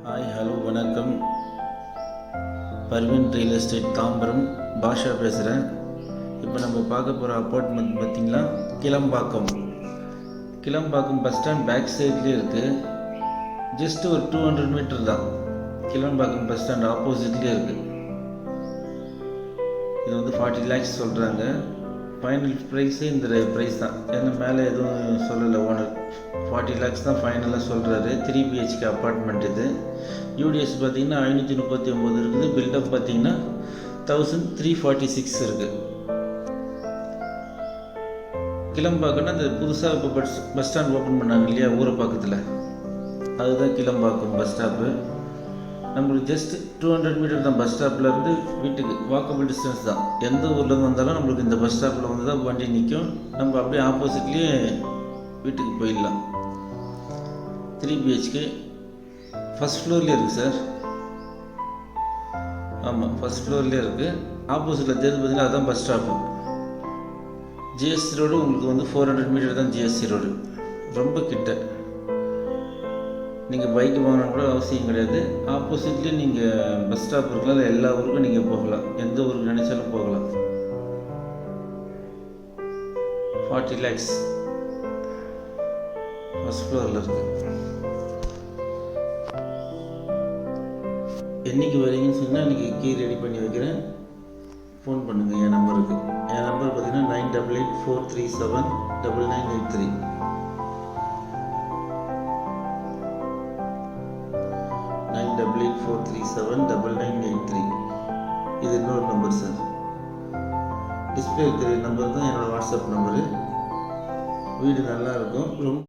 Hi hello வணக்கம். Parveen real estate Tambaram பாஷா பேசுகிறேன். இப்போ நம்ம பார்க்க போகிற அப்பார்ட்மெண்ட் பார்த்திங்களா, கிளம்பாக்கம் பஸ் ஸ்டாண்ட் பேக் சைட்லேயே இருக்குது. ஜஸ்ட் ஒரு 200 மீட்டர் தான். கிளம்பாக்கம் பஸ் ஸ்டாண்ட் ஆப்போசிட்லேயே இருக்குது. இது வந்து 40 lakhs சொல்கிறாங்க. ஃபைனல் ப்ரைஸே இந்த ப்ரைஸ் தான். ஏன்னா மேலே எதுவும் சொல்லலை ஓனர். 40 lakhs தான் ஃபைனலாக சொல்கிறாரு. 3 BHK அப்பார்ட்மெண்ட் இது. யூடிஎஸ் பார்த்திங்கன்னா 539 இருக்குது. பில்டப் பார்த்திங்கன்னா 1346 இருக்குது. கிளம்பாக்கம்னா அந்த புதுசாக இப்போ பஸ் ஸ்டாண்ட் ஓப்பன் பண்ணாங்க இல்லையா ஊரை பக்கத்தில், அதுதான் கிளம்பாக்கம் பஸ் ஸ்டாப்பு. நம்மளுக்கு ஜஸ்ட் 200 மீட்டர் தான் பஸ் ஸ்டாப்லேருந்து வீட்டுக்கு. வாக்கபிள் டிஸ்டன்ஸ் தான். எந்த ஊர்லேருந்து வந்தாலும் நம்மளுக்கு இந்த பஸ் ஸ்டாப்பில் வந்து தான் வண்டி நிற்கும். நம்ம அப்படியே ஆப்போசிட்லேயே வீட்டுக்கு போயிடலாம். 3 BHK ஃபஸ்ட் ஃப்ளோர்லேயே இருக்குது சார். ஆமாம், ஃபஸ்ட் ஃப்ளோர்லேயே இருக்குது. ஆப்போசிட்டில் தெரிஞ்சு பார்த்தீங்கன்னா அதுதான் பஸ் ஸ்டாப்பு. ஜிஎஸ்சி ரோடு உங்களுக்கு வந்து 400 மீட்டர் தான் ஜிஎஸ்சி ரோடு. ரொம்ப கிட்ட. நீங்கள் பைக்கு வாங்கணும் கூட அவசியம் கிடையாது. ஆப்போசிட்லேயே நீங்கள் பஸ் ஸ்டாப் இருக்கலாம். எல்லா ஊருக்கும் நீங்கள் போகலாம். எந்த ஊருக்கு நினைச்சாலும் போகலாம். 40 lakhs ஃபஸ்ட் ஃப்ளோரில் இருக்குது. என்றைக்கு வரீங்கன்னு சொன்னால் இன்றைக்கி கீ ரெடி பண்ணி வைக்கிறேன். ஃபோன் பண்ணுங்கள் என் நம்பருக்கு. என் நம்பர் பார்த்தீங்கன்னா 9884379983. 9884379983. இது இன்னொரு நம்பர் சார். டிஸ்பிளே இருக்கிற நம்பர் தான் என்னோடய வாட்ஸ்அப் நம்பரு. வீடு நல்லா இருக்கும். ரொம்ப